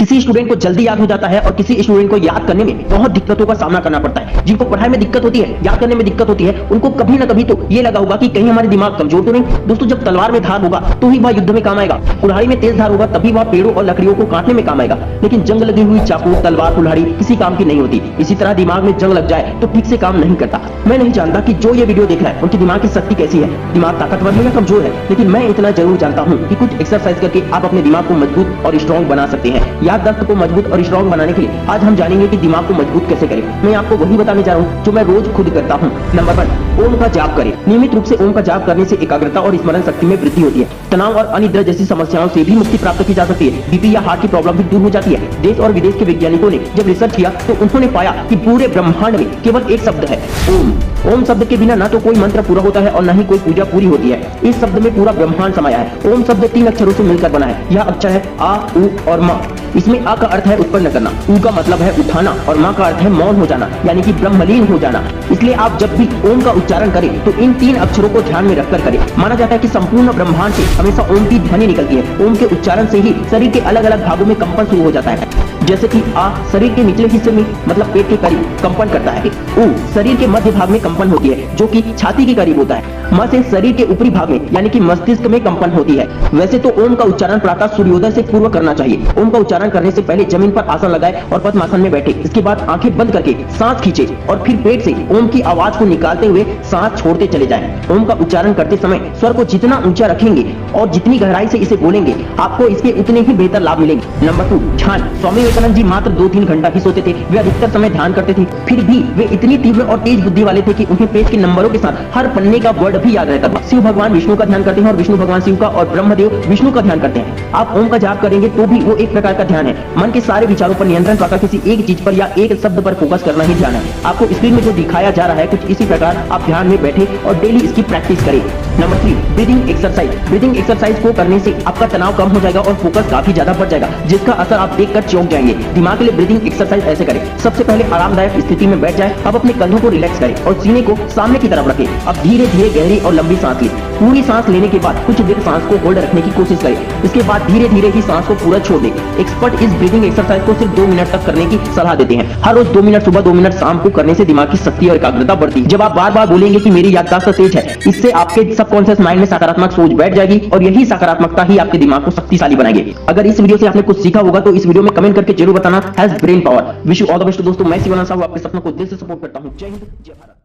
किसी स्टूडेंट को जल्दी याद हो जाता है और किसी स्टूडेंट को याद करने में बहुत दिक्कतों का सामना करना पड़ता है। जिनको पढ़ाई में दिक्कत होती है, याद करने में दिक्कत होती है, उनको कभी ना कभी तो ये लगा होगा कि कहीं हमारे दिमाग कमजोर तो नहीं। दोस्तों, जब तलवार में धार होगा तो ही वह युद्ध में काम आएगा, कुल्हाड़ी में तेज धार होगा तभी वह पेड़ों और लकड़ियों को काटने में काम आएगा। लेकिन जंग लगी हुई चाकू, तलवार, कुल्हाड़ी किसी काम की नहीं होती। इसी तरह दिमाग में जंग लग जाए तो ठीक से काम नहीं करता। मैं नहीं जानता कि जो ये वीडियो देख रहा है उनकी दिमाग की शक्ति कैसी है, दिमाग ताकतवर है या कमजोर है, लेकिन मैं इतना जरूर जानता हूँ कि कुछ एक्सरसाइज करके आप अपने दिमाग को मजबूत और स्ट्रॉन्ग बना सकते हैं। याददाश्त को मजबूत और स्ट्रॉन्ग बनाने के लिए आज हम जानेंगे कि दिमाग को मजबूत कैसे करें। मैं आपको वही बताने जा रहा हूँ जो मैं रोज खुद करता हूँ। नंबर 1, ओम का जाप करें। नियमित रूप से ओम का जाप करने से एकाग्रता और स्मरण शक्ति में वृद्धि होती है। तनाव और अनिद्रा जैसी समस्याओं से भी मुक्ति प्राप्त की जा सकती है। बीपी या हार्ट की प्रॉब्लम भी दूर हो जाती है। देश और विदेश के वैज्ञानिकों ने जब रिसर्च किया तो उन्होंने पाया कि पूरे ब्रह्मांड में केवल एक शब्द है, ओम। ओम शब्द के बिना ना तो कोई मंत्र पूरा होता है और ना ही कोई पूजा पूरी होती है। इस शब्द में पूरा ब्रह्मांड समाया है। ओम शब्द 3 अक्षरों से मिलकर बना है। यह अक्षर है आ, उ और म। इसमें आ का अर्थ है उत्पन्न करना, उ का मतलब है उठाना और म का अर्थ है मौन हो जाना, यानी कि ब्रह्मलीन हो जाना। इसलिए आप जब भी ओम का उच्चारण करें तो इन 3 अक्षरों को ध्यान में रखकर करें। माना जाता है कि संपूर्ण ब्रह्मांड से हमेशा ओम की ध्वनि निकलती है। ओम के उच्चारण से ही शरीर के अलग अलग भागों में कंपन शुरू हो जाता है। जैसे कि आ शरीर के निचले हिस्से में मतलब पेट के करीब कंपन करता है। उ शरीर के मध्य भाग में कंपन होती है जो कि छाती के करीब होता है। म से शरीर के ऊपरी भाग में यानी कि मस्तिष्क में कंपन होती है। वैसे तो ओम का उच्चारण प्रातः सूर्योदय से पूर्व करना चाहिए। ओम का उच्चारण करने से पहले जमीन पर आसन लगाए और पद्मासन में बैठे। इसके बाद आंखें बंद करके सांस खींचे और फिर पेट से ओम की आवाज को निकालते हुए सांस छोड़ते चले जाएं। ओम का उच्चारण करते समय स्वर को जितना ऊंचा रखेंगे और जितनी गहराई से इसे बोलेंगे आपको इसके उतने ही बेहतर लाभ मिलेंगे। नंबर 2, ध्यान। स्वामी विवेकानंद जी मात्र 2-3 घंटा ही सोते थे। वे अधिकतर समय ध्यान करते थे। फिर भी वे इतनी तीव्र और तेज बुद्धि वाले थे कि उन्हें पेज के नंबरों के साथ हर पन्ने का वर्ड भी याद रहता था। शिव भगवान विष्णु का ध्यान करते हैं और विष्णु भगवान शिव का और ब्रह्मदेव विष्णु का ध्यान करते हैं। आप ओम का जाप करेंगे तो भी वो एक प्रकार का ध्यान है। मन के सारे विचारों पर नियंत्रण पाकर किसी एक चीज पर या एक शब्द पर फोकस करना ही ध्यान है। आपको स्क्रीन में जो दिखाया जा रहा है कुछ इसी प्रकार आप ध्यान में बैठे और डेली इसकी प्रैक्टिस करें। Number 3, breathing exercise. Breathing exercise को करने से आपका तनाव कम हो जाएगा और फोकस काफी ज्यादा बढ़ जाएगा, जिसका असर आप देखकर चौंक जाएंगे। दिमाग के लिए ब्रीदिंग एक्सरसाइज ऐसे करें। सबसे पहले आरामदायक स्थिति में बैठ जाए। अब अपने कंधों को रिलैक्स करें और सीने को सामने की तरफ रखें। अब धीरे धीरे गहरी और लंबी सांस लें। पूरी सांस लेने के बाद कुछ देर सांस को होल्ड रखने की कोशिश करें। इसके बाद धीरे धीरे ही सांस को पूरा छोड़ दें। एक्सपर्ट इस ब्रीदिंग एक्सरसाइज को सिर्फ 2 मिनट तक करने की सलाह देते हैं। हर रोज 2 मिनट सुबह, 2 मिनट शाम को करने से दिमाग की शक्ति और एकाग्रता बढ़ती है। जब आप बार बार बोलेंगे कि मेरी याददाश्त तेज है, इससे आपके सबकॉन्शियस माइंड में सकारात्मक सोच बैठ जाएगी और यही सकारात्मकता ही आपके दिमाग को शक्तिशाली बनाएगी। अगर इस वीडियो से आपने कुछ सीखा होगा तो इस वीडियो में कमेंट करके जरूर बताना। Has brain power. Wish you all the best दोस्तों। मैं शिवानंद साहू आपके सपनों को दिल से सपोर्ट करता हूं। जय हिंद, जय भारत।